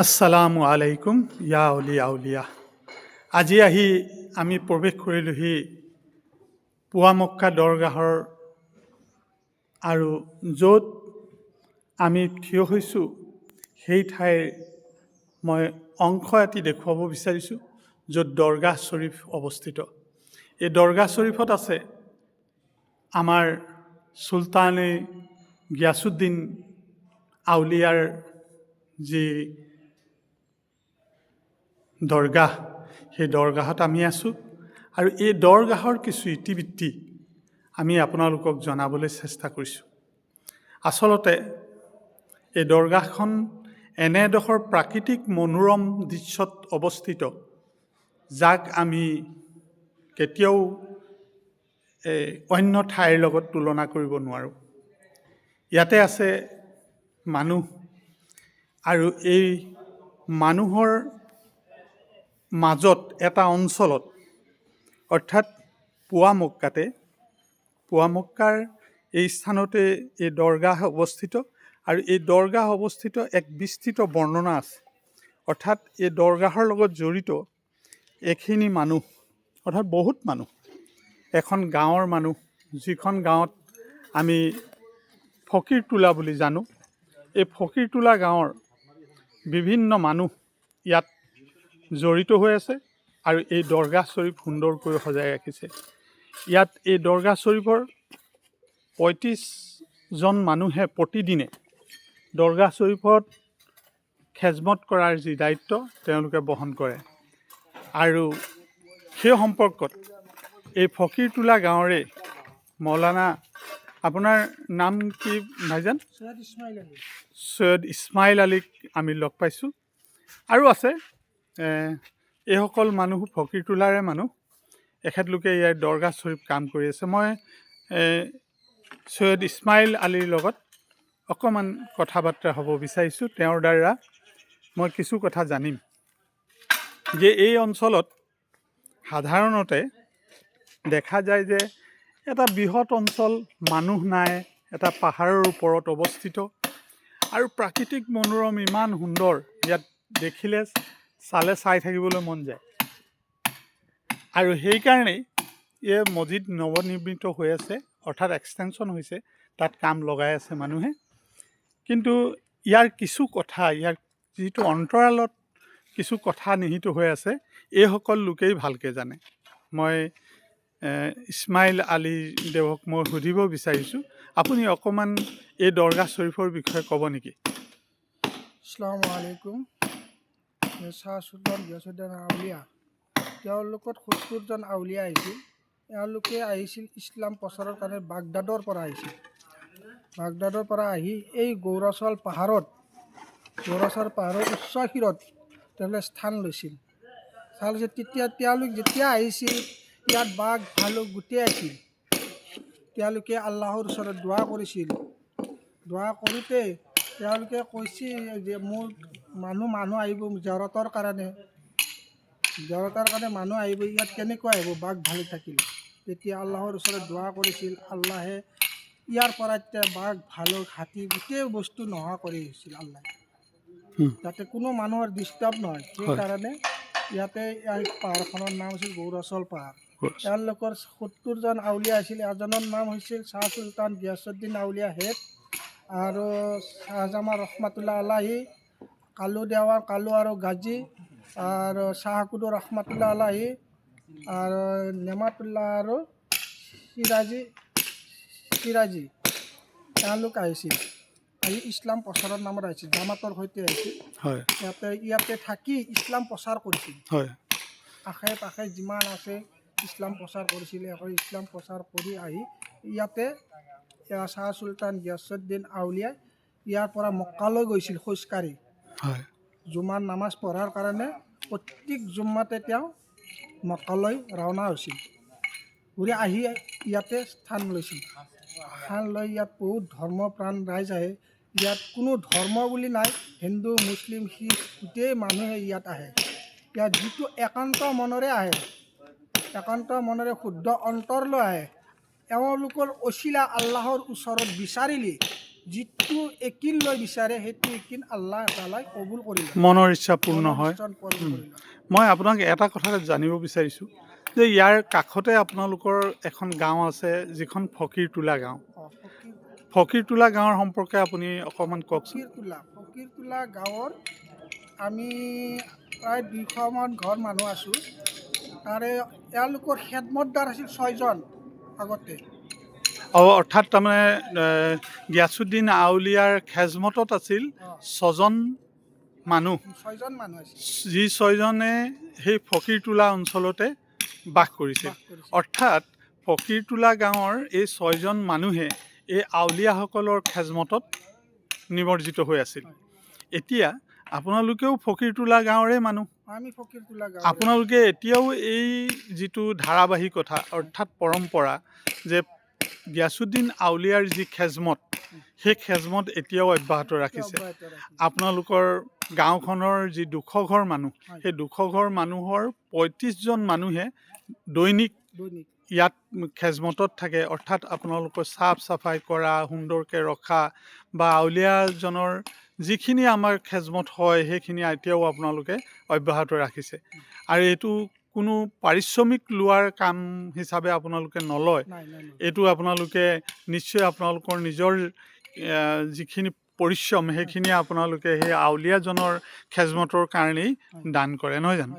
আসসালামু আলাইকুম ইয়া অলিয়া উলিয়া। আজি আহি আমি প্ৰৱেশ কৰিলোহি পুৱামক্কা দৰগাহৰ আৰু য'ত আমি থিয় হৈছোঁ সেই ঠাইৰ মই অংশ এটি দেখুৱাব বিচাৰিছোঁ, য'ত দৰগাহ শ্বৰীফ অৱস্থিত। এই দৰগাহ শ্বৰীফত আছে আমাৰ চুলতানে গিয়াছুদ্দিন আউলিয়াৰ যি দৰগাহ, সেই দৰগাহত আমি আছোঁ আৰু এই দৰগাহৰ কিছু ইতিবৃত্তি আমি আপোনালোকক জনাবলৈ চেষ্টা কৰিছোঁ। আচলতে এই দৰগাহখন এনে এডোখৰ প্ৰাকৃতিক মনোৰম দৃশ্যত অৱস্থিত, যাক আমি কেতিয়াও অন্য ঠাইৰ লগত তুলনা কৰিব নোৱাৰোঁ। ইয়াতে আছে মানুহ আৰু এই মানুহৰ মাজত এটা অঞ্চলত, অৰ্থাৎ পুৱামক্কাৰ এই স্থানতে এই দৰগাহ অৱস্থিত আৰু এই দৰগাহ অৱস্থিত এক বিস্তৃত বৰ্ণনা আছে। অৰ্থাৎ এই দৰগাহৰ লগত জড়িত এইখিনি মানুহ, অৰ্থাৎ বহুত মানুহ, এখন গাঁৱৰ মানুহ, যিখন গাঁৱত আমি ফকীৰটোলা বুলি জানো, এই ফকীৰটোলা গাঁৱৰ বিভিন্ন মানুহ ইয়াত জড়িত হৈ আছে আৰু এই দৰগাহ শ্বৰীফ সুন্দৰকৈ সজাই ৰাখিছে। ইয়াত এই দৰগাহ শ্বৰীফৰ ৩৫জন মানুহে প্ৰতিদিনে দৰগাহ শ্বৰীফত খেজমত কৰাৰ যি দায়িত্ব তেওঁলোকে বহন কৰে। আৰু সেই সম্পৰ্কত এই ফকীৰটোলা গাঁৱৰে মৌলানা, আপোনাৰ নাম কি ভাইজান? সৈয়দ ইছমাইল আলীক আমি লগ পাইছোঁ। আৰু আছে এইসকল মানুহ ফকীৰটোলাৰে মানুহ, এখেতলোকে ইয়াৰ দৰগাহ শ্বৰীফ কাম কৰি আছে। মই সৈয়দ ইছমাইল আলীৰ লগত অকণমান কথা বাৰ্তা হ'ব বিচাৰিছোঁ। তেওঁৰ দ্বাৰা মই কিছু কথা জানিম যে এই অঞ্চলত সাধাৰণতে দেখা যায় যে এটা বৃহৎ অঞ্চল, মানুহ নাই, এটা পাহাৰৰ ওপৰত অৱস্থিত আৰু প্ৰাকৃতিক মনোৰম ইমান সুন্দৰ, ইয়াত দেখিলে চাই থাকিবলৈ মন যায়। আৰু সেইকাৰণেই এই মছজিদ নৱনিৰ্মিত হৈ আছে, অৰ্থাৎ এক্সটেনশ্যন হৈছে, তাত কাম লগাই আছে মানুহে। কিন্তু ইয়াৰ কিছু কথা, ইয়াৰ যিটো অন্তৰালত কিছু কথা নিহিত হৈ আছে, এইসকল লোকেই ভালকৈ জানে। মই ইছমাইল আলী দেৱক মই সুধিব বিচাৰিছোঁ, আপুনি অকণমান এই দৰগাহ শ্বৰীফৰ বিষয়ে ক'ব নেকি? আসসালামু আলাইকুম। শ্বাহ চুলতান গিয়াছুদ্দিন আউলিয়া, তেওঁলোকৰ ৭০জন আউলিয়া আহিছিল। এওঁলোকে আহিছিল ইছলাম প্ৰচাৰৰ কাৰণে বাগদাদৰ পৰা আহিছিল। বাগদাদৰ পৰা আহি এই গৌৰাচল পাহাৰৰ উচ্চ শিৰত তেওঁলোকে স্থান লৈছিল। তেতিয়া তেওঁলোক যেতিয়া আহিছিল, ইয়াত বাঘ ভালুক গোটেই আছিল। তেওঁলোকে আল্লাহৰ ওচৰত দোৱা কৰিছিল। দোৱা কৰোঁতে তেওঁলোকে কৈছিল যে মোৰ মানুহ আহিব জিয়াৰতৰ কাৰণে মানুহ আহিব, ইয়াত কেনেকৈ আহিব বাঘ ভালুক থাকিল। তেতিয়া আল্লাহৰ ওচৰত দোৱা কৰিছিল, আল্লাহে ইয়াৰ পৰা এতিয়া বাঘ ভালুক হাতী গোটেই বস্তু নোহোৱা কৰি দিছিল আল্লাহে, যাতে কোনো মানুহৰ ডিষ্টাৰ্ব নহয়। সেইকাৰণে ইয়াতে পাহাৰখনৰ নাম আছিল গৌৰাচল পাহাৰ। তেওঁলোকৰ ৭০জন আউলিয়া আছিল। এজনৰ নাম হৈছিল শ্বাহ চুলতান গিয়াছুদ্দিন আউলিয়া হেড, আৰু শ্বাহজামান ৰহমাতুল্লাহ আলাহি, কালু আৰু গাজী, আৰু শ্বাহকুদু ৰহমাতুল্লাহ আলাহি, আৰু নেমাতুল্লাহ আৰু সিৰাজী। তেওঁলোক আহিছিল, আহি ইছলাম প্ৰচাৰৰ নামত আহিছিল, জামাতৰ সৈতে আহিছিল। ইয়াতে থাকি ইছলাম প্ৰচাৰ কৰিছিল। আশে পাশে যিমান আছে ইছলাম প্ৰচাৰ কৰিছিলে। ইছলাম প্ৰচাৰ কৰি আহি ইয়াতে শ্বাহ চুলতান গিয়াছুদ্দিন আউলিয়াই ইয়াৰ পৰা মক্কালৈ গৈছিল খোজকাঢ়ি। জুমাৰ নামাজ পঢ়াৰ কাৰণে প্ৰত্যেক জুম্মাতে তেওঁ মক্কালৈ ৰাওনা হৈছিল। ঘূৰি আহি ইয়াতে স্থান লৈছিল। স্থান লৈ ইয়াত বহুত ধৰ্মপ্ৰাণ ৰাইজ আহে। ইয়াত কোনো ধৰ্ম বুলি নাই, হিন্দু মুছলিম শিখ গোটেই মানুহে ইয়াত আহে। ইয়াত যিটো একান্ত মনেৰে আহে, একান্ত মনেৰে শুদ্ধ অন্তৰ লৈ আহে, এওঁলোকৰ অছিলা আল্লাহৰ ওচৰত বিচাৰিলে যিটো একিন লৈ বিচাৰে সেইটো একিন আল্লাহ তাআলাই কবুল কৰি লয় মনৰ ইচ্ছা পূৰ্ণ মনৰ হয় ইচ্ছা পূৰণ কৰি লয় মই আপোনাক এটা কথা জানিব বিচাৰিছোঁ যে ইয়াৰ কাষতে আপোনালোকৰ এখন গাঁও আছে যিখন ফকীৰটোলা গাঁও ফকীৰটোলা গাঁৱৰ সম্পৰ্কে আপুনি অকণমান কওকচোন ফকীৰটোলা গাঁৱৰ আমি প্ৰায় 200মান ঘৰ মানুহ আছোঁ তাৰে এওঁলোকৰ খেদমতদাৰ আছিল 6জন আগতে অৰ্থাৎ তাৰমানে গিয়াছুদ্দিন আউলিয়াৰ খেজমতত আছিল 6জন মানুহ 6জন মানুহ আছিল যি 6জনে সেই ফকীৰটোলা অঞ্চলতে বাস কৰিছিল অৰ্থাৎ ফকীৰটোলা গাঁৱৰ এই 6জন মানুহে এই আউলিয়াসকলৰ খেজমতত নিমজ্জিত হৈ আছিল এতিয়া আপোনালোকেও ফকীৰটোলা গাঁৱৰে মানুহ আমি ফকীৰটোলা গাঁও আপোনালোকে এতিয়াও এই যিটো ধাৰাবাহিকতা অৰ্থাৎ পৰম্পৰা যে গিয়াছুদ্দিন আউলিয়াৰ যি খেজমত সেই খেজমত এতিয়াও অব্যাহত ৰাখিছে আপোনালোকৰ গাঁওখনৰ যি 200 ঘৰ মানুহ সেই 200 ঘৰ মানুহৰ 35জন মানুহে দৈনিক ইয়াত খেজমতত থাকে অৰ্থাৎ আপোনালোকৰ চাফ চাফাই কৰা সুন্দৰকৈ ৰখা বা আউলিয়াজনৰ যিখিনি আমাৰ খেজমত হয় সেইখিনি এতিয়াও আপোনালোকে অব্যাহত ৰাখিছে আৰু এইটো কোনো পাৰিশ্ৰমিক লোৱাৰ কাম হিচাপে আপোনালোকে নলয় এইটো আপোনালোকে নিশ্চয় আপোনালোকৰ নিজৰ যিখিনি পৰিশ্ৰম সেইখিনি আপোনালোকে সেই আউলিয়াজনৰ খেজমতৰ কাৰণেই দান কৰে নহয় জানো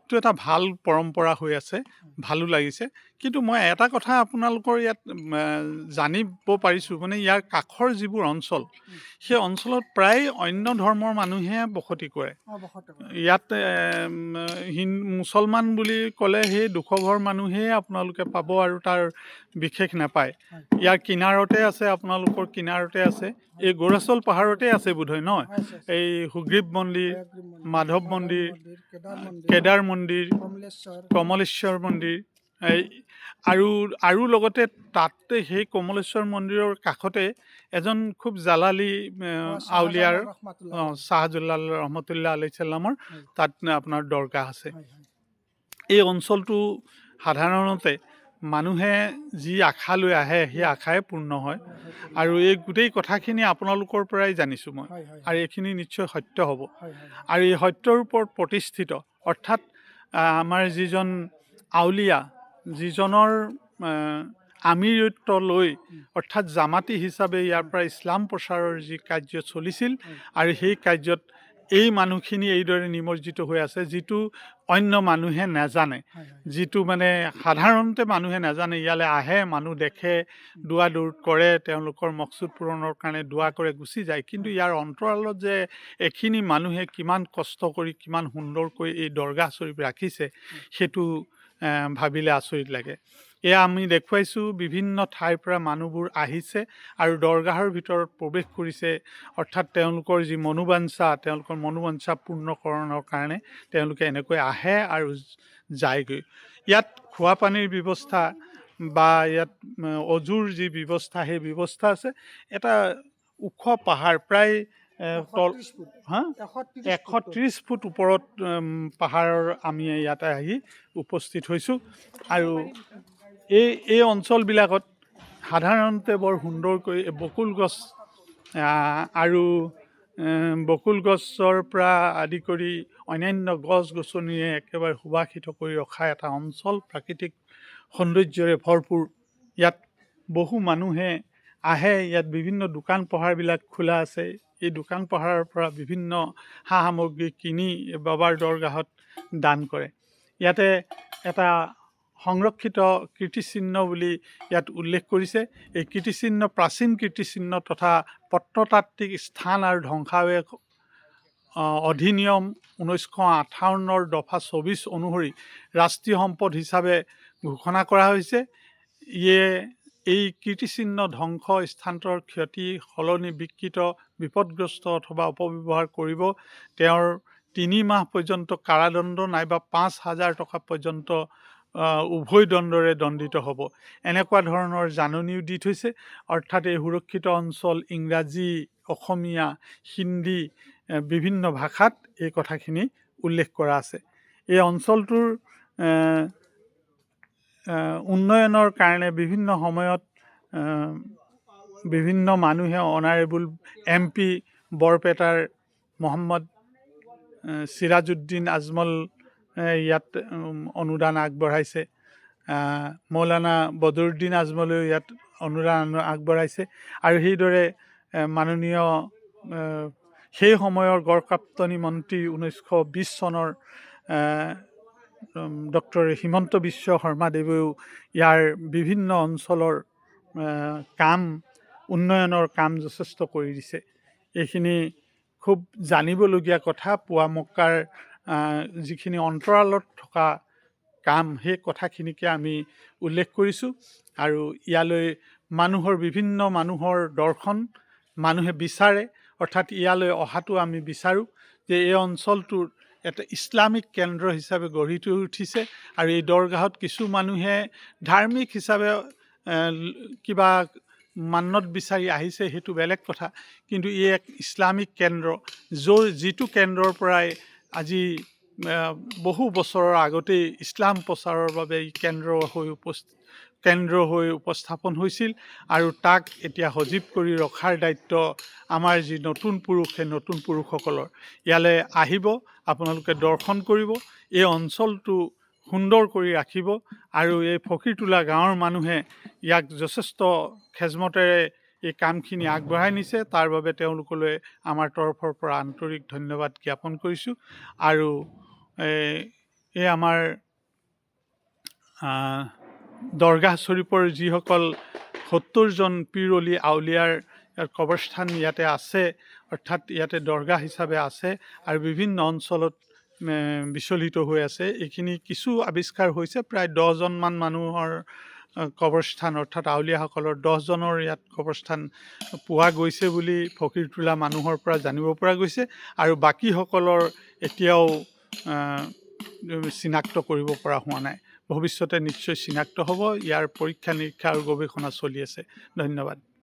এইটো এটা ভাল পৰম্পৰা হৈ আছে ভালো লাগিছে কিন্তু মই এটা কথা আপোনালোকৰ ইয়াত জানিব পাৰিছোঁ মানে ইয়াৰ কাষৰ যিবোৰ অঞ্চল সেই অঞ্চলত প্ৰায় অন্য ধৰ্মৰ মানুহে বসতি কৰে ইয়াত মুছলমান বুলি ক'লে সেই 200 ঘৰ মানুহেই আপোনালোকে পাব আৰু তাৰ বিশেষ নাপায় ইয়াৰ কিনাৰতে আছে আপোনালোকৰ কিনাৰতে আছে এই গৌৰাচল পাহাৰতে আছে বোধহয় নহয় এই সুগ্ৰীৱ মন্দিৰ মাধৱ মন্দিৰ কেদাৰ মন্দিৰ কমলেশ্বৰ মন্দিৰ আৰু লগতে তাতে সেই কমলেশ্বৰ মন্দিৰৰ কাষতে এজন খুব জালালী আউলিয়াৰ শ্বাহজলাল ৰহমতুল্লাহ আলাইহি ছাল্লামৰ তাত আপোনাৰ দৰগাহ আছে এই অঞ্চলটো সাধাৰণতে মানুহে যি আশা লৈ আহে সেই আশাই পূৰ্ণ হয় আৰু এই গোটেই কথাখিনি আপোনালোকৰ পৰাই জানিছোঁ মই আৰু এইখিনি নিশ্চয় সত্য হ'ব আৰু এই সত্যৰ ওপৰত প্ৰতিষ্ঠিত অৰ্থাৎ আমাৰ যিজন আউলিয়া যিজনৰ আমিৰত্ব লৈ অৰ্থাৎ জামাতি হিচাপে ইয়াৰ পৰা ইছলাম প্ৰচাৰৰ যি কাৰ্য চলিছিল আৰু সেই কাৰ্যত এই মানুহখিনি এইদৰে নিমজ্জিত হৈ আছে যিটো অন্য মানুহে নাজানে যিটো মানে সাধাৰণতে মানুহে নাজানে ইয়ালৈ আহে মানুহ দেখে দোৱা দৌৰ কৰে তেওঁলোকৰ মকচুদ পূৰণৰ কাৰণে দোৱা কৰে গুচি যায় কিন্তু ইয়াৰ অন্তৰালত যে এখিনি মানুহে কিমান কষ্ট কৰি কিমান সুন্দৰকৈ এই দৰগাহ শ্বৰীফ ৰাখিছে সেইটো ভাবিলে আচৰিত লাগে এয়া আমি দেখুৱাইছোঁ বিভিন্ন ঠাইৰ পৰা মানুহবোৰ আহিছে আৰু দৰগাহৰ ভিতৰত প্ৰৱেশ কৰিছে অৰ্থাৎ তেওঁলোকৰ যি মনোবাঞ্ছা তেওঁলোকৰ মনোবাঞ্ছা পূৰ্ণকৰণৰ কাৰণে তেওঁলোকে এনেকৈ আহে আৰু যায়গৈ ইয়াত খোৱা পানীৰ ব্যৱস্থা বা ইয়াত অজুৰ যি ব্যৱস্থা সেই ব্যৱস্থা আছে এটা ওখ পাহাৰ প্ৰায় 130 ফুট ওপৰত পাহাৰৰ আমি ইয়াতে আহি উপস্থিত হৈছোঁ আৰু এই অঞ্চলবিলাকত সাধাৰণতে বৰ সুন্দৰকৈ বকুল গছ আৰু বকুল গছৰ পৰা আদি কৰি অন্যান্য গছ গছনিয়ে একেবাৰে সুবাসিত কৰি ৰখা এটা অঞ্চল প্ৰাকৃতিক সৌন্দৰ্যৰে ভৰপূৰ ইয়াত বহু মানুহে আহে ইয়াত বিভিন্ন দোকান পোহাৰবিলাক খোলা আছে এই দোকান পোহাৰৰ পৰা বিভিন্ন সা সামগ্ৰী কিনি বাবাৰ দৰগাহত দান কৰে ইয়াতে এটা সংৰক্ষিত কীৰ্তিচিহ্ন বুলি ইয়াত উল্লেখ কৰিছে এই কীৰ্তিচিহ্ন প্ৰাচীন কীৰ্তিচিহ্ন তথা প্ৰত্নতাত্ত্বিক স্থান আৰু ধ্বংসাৱশেষ অধিনিয়ম 1958 দফা 24 অনুসৰি ৰাষ্ট্ৰীয় সম্পদ হিচাপে ঘোষণা কৰা হৈছে ইয়ে এই কীৰ্তিচিহ্ন ধ্বংস স্থানৰ ক্ষতি সলনি বিকৃত বিপদগ্ৰস্ত অথবা অপব্যৱহাৰ কৰিব তেওঁৰ 3 মাহ পৰ্যন্ত কাৰাদণ্ড নাইবা 5,000 টকা পৰ্যন্ত উভয় দণ্ডৰে দণ্ডিত হ'ব এনেকুৱা ধৰণৰ জাননীও দি থৈছে অৰ্থাৎ এই সুৰক্ষিত অঞ্চল ইংৰাজী অসমীয়া হিন্দী বিভিন্ন ভাষাত এই কথাখিনি উল্লেখ কৰা আছে এই অঞ্চলটোৰ উন্নয়নৰ কাৰণে বিভিন্ন সময়ত বিভিন্ন মানুহে অনাৰেবল MP বৰপেটাৰ মহম্মদ চিৰাজউদ্দিন আজমল ইয়াত অনুদান আগবঢ়াইছে। মৌলানা বদৰুদ্দিন আজমলেও ইয়াত অনুদান আগবঢ়াইছে। আৰু সেইদৰে মাননীয় সেই সময়ৰ গড়কাপ্তানী মন্ত্ৰী 1920 চনৰ ডক্টৰ হিমন্ত বিশ্ব শৰ্মাদেৱেও ইয়াৰ বিভিন্ন অঞ্চলৰ কাম উন্নয়নৰ কাম যথেষ্ট কৰি দিছে। এইখিনি খুব জানিবলগীয়া কথা। পুৱামক্কাৰ যিখিনি অন্তৰালত থকা কাম সেই কথাখিনিকে আমি উল্লেখ কৰিছোঁ। আৰু ইয়ালৈ বিভিন্ন মানুহৰ দৰ্শন মানুহে বিচাৰে, অৰ্থাৎ ইয়ালৈ অহাটো আমি বিচাৰোঁ যে এই অঞ্চলটোৰ এটা ইছলামিক কেন্দ্ৰ হিচাপে গঢ়ি উঠিছে। আৰু এই দৰগাহত কিছু মানুহে ধাৰ্মিক হিচাপে কিবা মান্নত বিচাৰি আহিছে, সেইটো বেলেগ কথা। কিন্তু ই এক ইছলামিক কেন্দ্ৰ, যিটো কেন্দ্ৰৰ পৰাই আজি বহু বছৰৰ আগতেই ইছলাম প্ৰচাৰৰ বাবে ই কেন্দ্ৰ হৈ উপস্থাপন হৈছিল। আৰু তাক এতিয়া সজীৱ কৰি ৰখাৰ দায়িত্ব আমাৰ যি নতুন পুৰুষ, সেই নতুন পুৰুষসকলৰ। ইয়ালৈ আহিব, আপোনালোকে দৰ্শন কৰিব, এই অঞ্চলটো সুন্দৰ কৰি ৰাখিব। আৰু এই ফকীৰটোলা গাঁৱৰ মানুহে ইয়াক যথেষ্ট খেজমতেৰে এই কামখিনি আগবঢ়াই নিছে। তাৰ বাবে তেওঁলোকলৈ আমাৰ তৰফৰ পৰা আন্তৰিক ধন্যবাদ জ্ঞাপন কৰিছোঁ। আৰু এই আমাৰ দৰগাহ শ্বৰীফৰ যিসকল 70জন পীৰ অলি আউলিয়াৰ কবৰস্থান ইয়াতে আছে, অৰ্থাৎ ইয়াতে দৰগাহ হিচাপে আছে আৰু বিভিন্ন অঞ্চলত বিচলিত হৈ আছে। এইখিনি কিছু আৱিষ্কাৰ হৈছে, প্ৰায় 10জনমান মানুহৰ কবৰস্থান, অৰ্থাৎ আউলিয়াসকলৰ 10জনৰ ইয়াত কবৰস্থান পোৱা গৈছে বুলি ফকীৰটোলা মানুহৰ পৰা জানিব পৰা গৈছে। আৰু বাকীসকলৰ এতিয়াও চিনাক্ত কৰিব পৰা হোৱা নাই। ভৱিষ্যতে নিশ্চয় চিনাক্ত হ'ব। ইয়াৰ পৰীক্ষা নিৰীক্ষা আৰু গৱেষণা চলি আছে। ধন্যবাদ।